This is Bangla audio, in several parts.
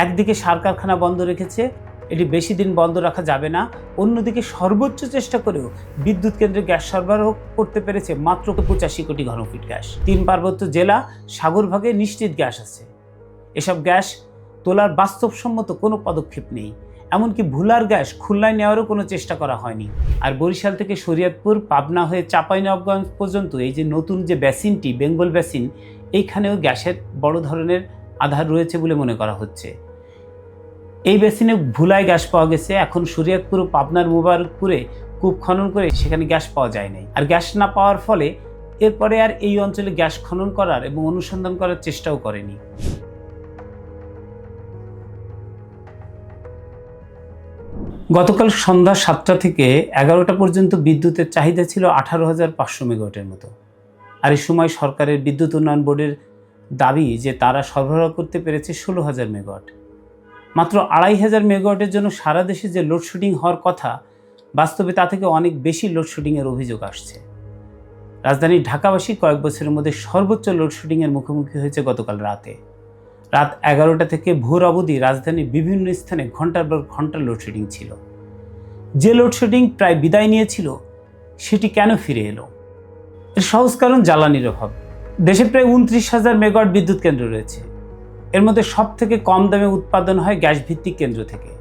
একদিকে সার কারখানা বন্ধ রেখেছে, এটি বেশি দিন বন্ধ রাখা যাবে না। অন্যদিকে সর্বোচ্চ চেষ্টা করেও বিদ্যুৎ কেন্দ্রে গ্যাস সরবরাহ করতে পেরেছে মাত্র 85 কোটি ঘনফুট গ্যাস। 3 পার্বত্য জেলা সাগরভাগে নিশ্চিত গ্যাস আছে। এসব গ্যাস তোলার বাস্তবসম্মত কোনো পদক্ষেপ নেই। এমনকি ভুলার গ্যাস খুলনায় নেওয়ারও কোনো চেষ্টা করা হয়নি। আর বরিশাল থেকে শরীয়তপুর, পাবনা হয়ে চাঁপাইনবাবগঞ্জ পর্যন্ত এই যে নতুন যে বেসিনটি, বেঙ্গল বেসিন, এইখানেও গ্যাসের বড় ধরনের আধার রয়েছে বলে মনে করা হচ্ছে। এই বেসিনে ভুলায় গ্যাস পাওয়া গেছে। এখন শরীয়তপুর ও পাবনার মুবারকপুরে কূপ খনন করে সেখানে গ্যাস পাওয়া যায় নাই। আর গ্যাস না পাওয়ার ফলে এরপরে আর এই অঞ্চলে গ্যাস খনন করার এবং অনুসন্ধান করার চেষ্টাও করেনি। গতকাল সন্ধ্যা 7টা থেকে 11টা পর্যন্ত বিদ্যুতের চাহিদা ছিল 18,500 মেগাওয়াটের মতো। আর এই সময় সরকারের বিদ্যুৎ উন্নয়ন বোর্ডের দাবি যে তারা সরবরাহ করতে পেরেছে 16,000 মেগাওয়াট। মাত্র 2,500 মেগাওয়াটের জন্য সারা দেশে যে লোডশেডিং হওয়ার কথা, বাস্তবে তা থেকে অনেক বেশি লোডশেডিংয়ের অভিযোগ আসছে। রাজধানী ঢাকাবাসী কয়েক বছরের মধ্যে সর্বোচ্চ লোডশেডিংয়ের মুখোমুখি হয়েছে গতকাল রাতে। রাত 11টা থেকে ভোর অবধি রাজধানীর বিভিন্ন স্থানে ঘন্টার পর ঘন্টা লোডশেডিং ছিল। যে লোডশেডিং প্রায় বিদায় নিয়েছিল, সেটি কেন ফিরে এলো? এর সহজ কারণ জ্বালানির অভাব। দেশে প্রায় 29,000 মেগাওয়াট বিদ্যুৎ কেন্দ্র রয়েছে। এর মধ্যে সব থেকে কম দামে উৎপাদন হয় গ্যাস ভিত্তিক কেন্দ্র থেকে।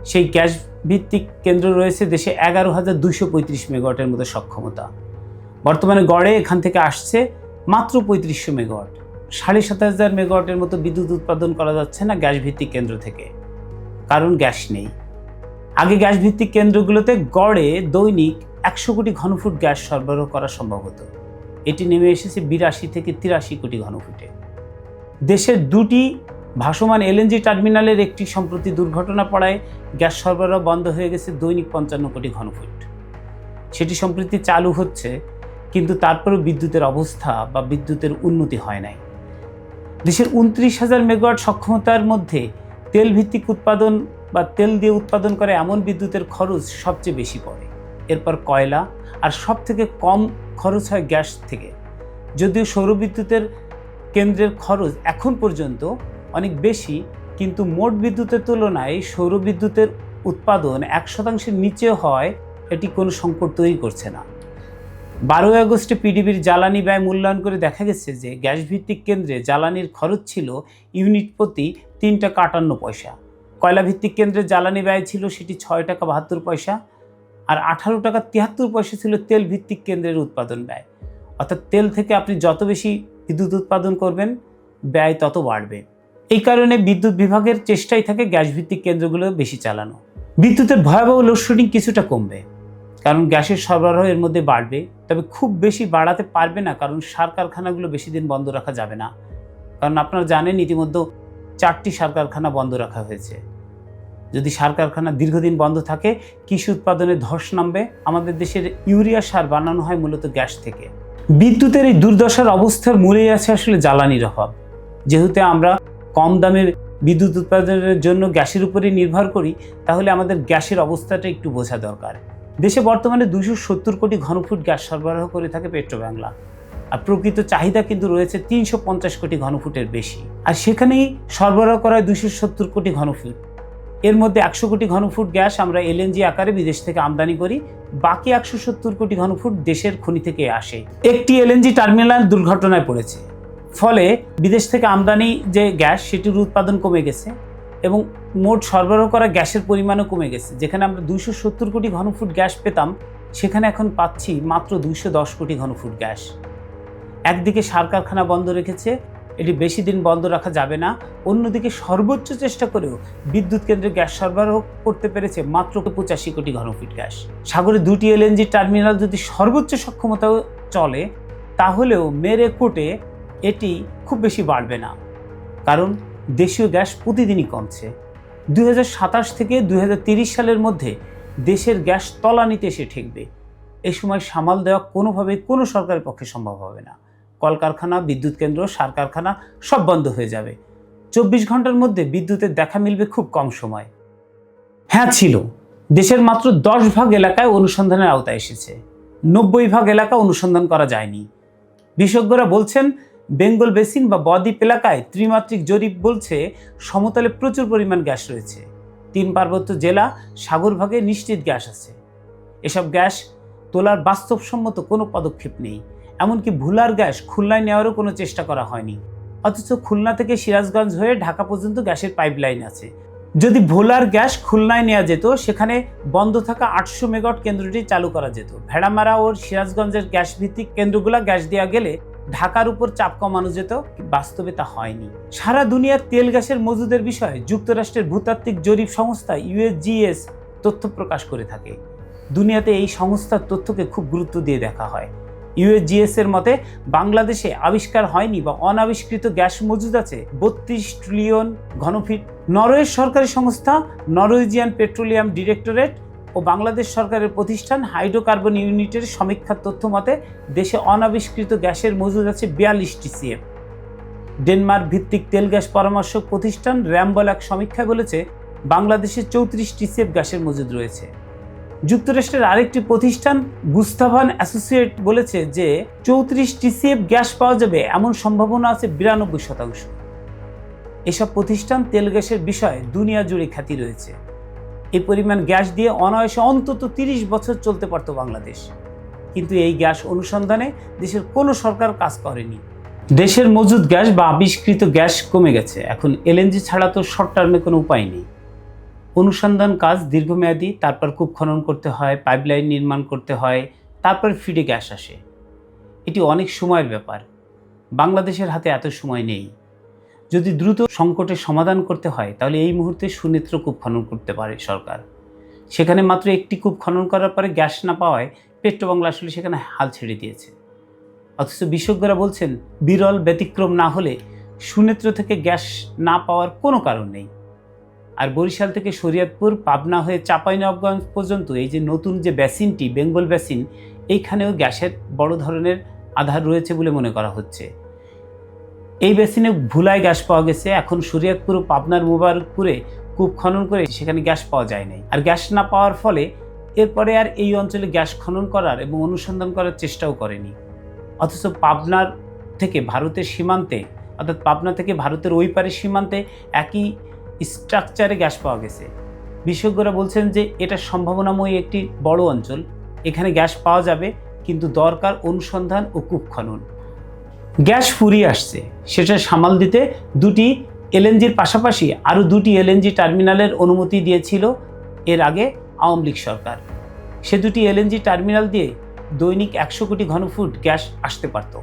সেই গ্যাস ভিত্তিক কেন্দ্র রয়েছে দেশে 11,235 মেগাওয়াটের মতো সক্ষমতা। বর্তমানে গড়ে এখান থেকে আসছে মাত্র 3500 মেগাওয়াট। 7,500 মেগাওয়াটের মতো বিদ্যুৎ উৎপাদন করা যাচ্ছে না গ্যাস ভিত্তিক কেন্দ্র থেকে, কারণ গ্যাস নেই। আগে গ্যাস ভিত্তিক কেন্দ্রগুলোতে গড়ে দৈনিক 100 কোটি ঘনফুট গ্যাস সরবরাহ করা সম্ভব হতো। এটি নেমে এসেছে 82 থেকে 83 কোটি ঘনফুটে। দেশের দুটি ভাসমান এলএনজি টার্মিনালের একটি সম্প্রতি দুর্ঘটনা পড়ায় গ্যাস সরবরাহ বন্ধ হয়ে গেছে দৈনিক 55 কোটি ঘনফুট। সেটি সম্প্রতি চালু হচ্ছে, কিন্তু তারপরেও বিদ্যুতের অবস্থা বা বিদ্যুতের উন্নতি হয় নাই। দেশের 29,000 মেগাওয়াট সক্ষমতার মধ্যে তেল ভিত্তিক উৎপাদন বা তেল দিয়ে উৎপাদন করে এমন বিদ্যুতের খরচ সবচেয়ে বেশি পড়ে। এরপর কয়লা, আর সব থেকে কম খরচ হয় গ্যাস থেকে। যদিও সৌরবিদ্যুতের কেন্দ্রের খরচ এখন পর্যন্ত অনেক বেশি, কিন্তু মোট বিদ্যুতের তুলনায় সৌরবিদ্যুতের উৎপাদন 1% নিচে হয়, এটি কোনো সংকট তৈরি করছে না। 12 আগস্টে পিডিবির জ্বালানি ব্যয় মূল্যায়ন করে দেখা গেছে যে গ্যাস ভিত্তিক কেন্দ্রে জ্বালানির খরচ ছিল ইউনিট প্রতি 3 টাকা 58 পয়সা। কয়লা ভিত্তিক কেন্দ্রে জ্বালানি ব্যয় ছিল সেটি 6 টাকা 72 পয়সা, আর 18 টাকা 73 পয়সা ছিল তেল ভিত্তিক কেন্দ্রের উৎপাদন ব্যয়। অর্থাৎ তেল থেকে আপনি যত বেশি বিদ্যুৎ উৎপাদন করবেন, ব্যয় তত বাড়বে। এই কারণে বিদ্যুৎ বিভাগের চেষ্টাই থাকে গ্যাস ভিত্তিক কেন্দ্রগুলো বেশি চালানো। বিদ্যুতের ভয়াবহ লোডশেডিং কিছুটা কমবে, কারণ গ্যাসের সরবরাহ এর মধ্যে বাড়বে, তবে খুব বেশি বাড়াতে পারবে না, কারণ সার কারখানাগুলো বেশি দিন বন্ধ রাখা যাবে না। কারণ আপনারা জানেন ইতিমধ্যে 4টি সার কারখানা বন্ধ রাখা হয়েছে। যদি সার কারখানা দীর্ঘদিন বন্ধ থাকে, কৃষি উৎপাদনে ধস নামবে। আমাদের দেশের ইউরিয়া সার বানানো হয় মূলত গ্যাস থেকে। বিদ্যুতের এই দুর্দশার অবস্থার মূলেই আছে আসলে জ্বালানির অভাব। যেহেতু আমরা কম দামে বিদ্যুৎ উৎপাদনের জন্য গ্যাসের উপরে নির্ভর করি, তাহলে আমাদের গ্যাসের অবস্থাটা একটু বোঝা দরকার। দেশে বর্তমানে 270 কোটি ঘনফুট গ্যাস সরবরাহ করে থাকে পেট্রোবাংলা, আর প্রকৃত চাহিদা কিন্তু রয়েছে 350 কোটি ঘনফুটের বেশি। আর সেখানেই সরবরাহ করা হয় 270 কোটি ঘনফুট। এর মধ্যে 100 কোটি ঘনফুট গ্যাস আমরা এলএনজি আকারে বিদেশ থেকে আমদানি করি, বাকি 170 কোটি ঘনফুট দেশের খনি থেকে আসে। একটি এলএনজি টার্মিনাল দুর্ঘটনায় পড়েছে, ফলে বিদেশ থেকে আমদানি যে গ্যাস সেটির উৎপাদন কমে গেছে এবং মোট সরবরাহ করা গ্যাসের পরিমাণও কমে গেছে। যেখানে আমরা 270 কোটি ঘনফুট গ্যাস পেতাম, সেখানে এখন পাচ্ছি মাত্র 210 কোটি ঘনফুট গ্যাস। একদিকে সার কারখানা বন্ধ রেখেছে, এটি বেশি দিন বন্ধ রাখা যাবে না। অন্যদিকে সর্বোচ্চ চেষ্টা করেও বিদ্যুৎ কেন্দ্রে গ্যাস সরবরাহ করতে পেরেছে মাত্র 85 কোটি ঘনফুট গ্যাস। সাগরে দুটি এলএনজি টার্মিনাল যদি সর্বোচ্চ সক্ষমতাও চলে, তাহলেও মেরে কোটে এটি খুব বেশি বাড়বে না, কারণ দেশীয় গ্যাস প্রতিদিনই কমছে। 2027 থেকে 2030 সালের মধ্যে দেশের গ্যাস তলানিতে এসে ঠেকবে। এই সময় সামাল দেওয়া কোনোভাবেই কোনো সরকারের পক্ষে সম্ভব হবে না। কলকারখানা, বিদ্যুৎ কেন্দ্র, সার কারখানা সব বন্ধ হয়ে যাবে। 24 ঘন্টার মধ্যে বিদ্যুতের দেখা মিলবে খুব কম সময়। হ্যাঁ, ছিল। দেশের মাত্র 10 ভাগ এলাকায় অনুসন্ধানের আওতায় এসেছে, 90 ভাগ এলাকা অনুসন্ধান করা যায়নি। বিশেষজ্ঞরা বলছেন বেঙ্গল বেসিন বা বদ্বীপ এলাকায় ত্রিমাত্রিক জরিপ বলছে সমতলে প্রচুর পরিমাণ গ্যাস রয়েছে। 3 পার্বত্য জেলা সাগরভাগে নিশ্চিত গ্যাস আছে। এসব গ্যাস তোলার বাস্তবসম্মত কোনো পদক্ষেপ নেই। এমনকি ভুলার গ্যাস খুলনায় নেওয়ারও কোনো চেষ্টা করা হয়নি। অথচ খুলনা থেকে সিরাজগঞ্জ হয়ে ঢাকা পর্যন্ত গ্যাসের পাইপলাইন আছে। যদি ভোলার গ্যাস খুলনায় নেওয়া যেত, সেখানে বন্ধ থাকা 800 মেগাওয়াট কেন্দ্রটি চালু করা যেত। ভেড়ামারা ও সিরাজগঞ্জের গ্যাস ভিত্তিক কেন্দ্রগুলো গ্যাস দেওয়া গেলে ঢাকার উপর চাপ কমানো যেত। বাস্তবে তা হয়নি। সারা দুনিয়ার তেল গ্যাসের মজুদের বিষয়ে যুক্তরাষ্ট্রের ভূতাত্ত্বিক জরিপ সংস্থা USGS তথ্য প্রকাশ করে থাকে। দুনিয়াতে এই সংস্থার তথ্যকে খুব গুরুত্ব দিয়ে দেখা হয়। USGS এর মতে বাংলাদেশে আবিষ্কার হয়নি বা অনাবিষ্কৃত গ্যাস মজুদ আছে 32 ট্রিলিয়ন ঘনফিট। নরওয়ের সরকারি সংস্থা নরওয়েজিয়ান পেট্রোলিয়াম ডিরেক্টরেট ও বাংলাদেশ সরকারের প্রতিষ্ঠান হাইড্রোকার্বন ইউনিটের সমীক্ষার তথ্য মতে দেশে অনাবিষ্কৃত গ্যাসের মজুদ আছে 42 TCF। ডেনমার্ক ভিত্তিক তেল গ্যাস পরামর্শক প্রতিষ্ঠান র্যাম্বল এক সমীক্ষায় বলেছে বাংলাদেশে 34 TCF গ্যাসের মজুদ রয়েছে। যুক্তরাষ্ট্রের আরেকটি প্রতিষ্ঠান গুস্তাভান অ্যাসোসিয়েট বলেছে যে 34 TCF গ্যাস পাওয়া যাবে এমন সম্ভাবনা আছে 92%। এসব প্রতিষ্ঠান তেল গ্যাসের বিষয়ে দুনিয়া জুড়ে খ্যাতি রয়েছে। এই পরিমাণ গ্যাস দিয়ে অনায়াসে অন্তত 30 বছর চলতে পারত বাংলাদেশ। কিন্তু এই গ্যাস অনুসন্ধানে দেশের কোনো সরকার কাজ করেনি। দেশের মজুদ গ্যাস বা আবিষ্কৃত গ্যাস কমে গেছে। এখন LNG ছাড়া তো শর্ট টার্মে কোনো উপায় নেই। অনুসন্ধান কাজ দীর্ঘমেয়াদী, তারপর কূপ খনন করতে হয়, পাইপলাইন নির্মাণ করতে হয়, তারপর ফিডে গ্যাস আসে। এটি অনেক সময়ের ব্যাপার। বাংলাদেশের হাতে এত সময় নেই। যদি দ্রুত সংকটের সমাধান করতে হয় তাহলে এই মুহূর্তে সুনেত্র কূপ খনন করতে পারে সরকার। সেখানে মাত্র একটি কূপ খনন করার পরে গ্যাস না পাওয়ায় পেট্রোবাংলা আসলে সেখানে হাল ছেড়ে দিয়েছে। অথচ বিশেষজ্ঞরা বলছেন বিরল ব্যতিক্রম না হলে সুনেত্র থেকে গ্যাস না পাওয়ার কোনো কারণ নেই। আর বরিশাল থেকে শরীয়তপুর, পাবনা হয়ে চাঁপাইনবাবগঞ্জ পর্যন্ত এই যে নতুন যে বেসিনটি বেঙ্গল বেসিন, এইখানেও গ্যাসের বড় ধরনের আধার রয়েছে বলে মনে করা হচ্ছে। এই বেসিনে ভুলায় গ্যাস পাওয়া গেছে। এখন শরীয়তপুর ও পাবনার মুবারকপুরে কূপ খনন করে সেখানে গ্যাস পাওয়া যায় নাই। আর গ্যাস না পাওয়ার ফলে এরপরে আর এই অঞ্চলে গ্যাস খনন করার এবং অনুসন্ধান করার চেষ্টাও করেনি। অথচ পাবনার থেকে ভারতের সীমান্তে, অর্থাৎ পাবনা থেকে ভারতের ওই পারের সীমান্তে একই স্ট্রাকচারে গ্যাস পাওয়া গেছে। বিশেষজ্ঞরা বলছেন যে এটা সম্ভাবনাময়ী একটি বড় অঞ্চল, এখানে গ্যাস পাওয়া যাবে, কিন্তু দরকার অনুসন্ধান ও কূপ খনন। গ্যাস ফুরিয়ে আসছে, সেটা সামাল দিতে 2টি LNGর পাশাপাশি আরও 2টি LNG টার্মিনালের অনুমতি দিয়েছিল এর আগে আওয়ামী লীগ সরকার। সে 2টি LNG টার্মিনাল দিয়ে দৈনিক 100 কোটি ঘনফুট গ্যাস আসতে পারত।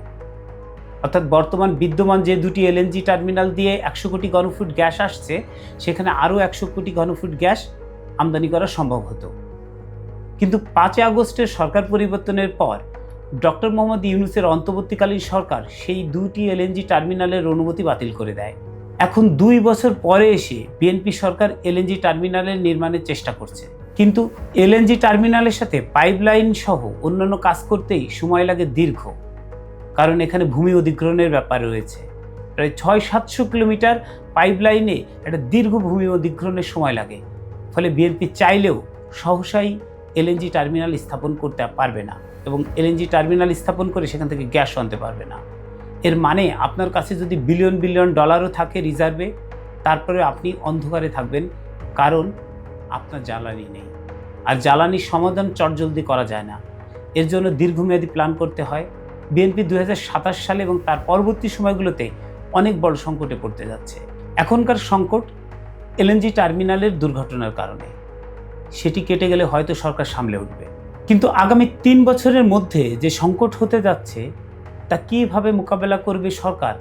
অর্থাৎ বর্তমান বিদ্যমান যে 2টি LNG টার্মিনাল দিয়ে 100 কোটি ঘনফুট গ্যাস আসছে, সেখানে আরও 100 কোটি ঘনফুট গ্যাস আমদানি করা সম্ভব হতো। কিন্তু 5 আগস্টের সরকার পরিবর্তনের পর ডক্টর মোহাম্মদ ইউনূসের অন্তর্বর্তীকালীন সরকার সেই 2টি LNG টার্মিনালের অনুমতি বাতিল করে দেয়। এখন 2 বছর পরে এসে বিএনপি সরকার LNG টার্মিনালের নির্মাণের চেষ্টা করছে। কিন্তু LNG টার্মিনালের সাথে পাইপলাইন সহ অন্যান্য কাজ করতেই সময় লাগে দীর্ঘ, কারণ এখানে ভূমি অধিগ্রহণের ব্যাপার রয়েছে। প্রায় 600-700 কিলোমিটার পাইপলাইনে একটা দীর্ঘ ভূমি অধিগ্রহণের সময় লাগে। ফলে বিএনপি চাইলেও সহসাই LNG টার্মিনাল স্থাপন করতে পারবে না এবং LNG টার্মিনাল স্থাপন করে সেখান থেকে গ্যাস আনতে পারবে না। এর মানে আপনার কাছে যদি বিলিয়ন বিলিয়ন ডলারও থাকে রিজার্ভে, তারপরে আপনি অন্ধকারে থাকবেন, কারণ আপনার জ্বালানি নেই। আর জ্বালানির সমাধান চটজলদি করা যায় না, এর জন্য দীর্ঘমেয়াদী প্ল্যান করতে হয়। বিএনপি 2027 সালে এবং তার পরবর্তী সময়গুলোতে অনেক বড় সংকটে পড়তে যাচ্ছে। এখনকার সংকট LNG টার্মিনালের দুর্ঘটনার কারণে, সেটি কেটে গেলে হয়তো সরকার সামলে উঠবে। কিন্তু আগামী 3 বছরের মধ্যে যে সংকট হতে যাচ্ছে তা কীভাবে মোকাবেলা করবে সরকার,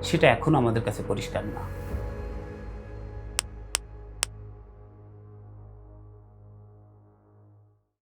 সেটা এখন আমাদের কাছে পরিষ্কার না।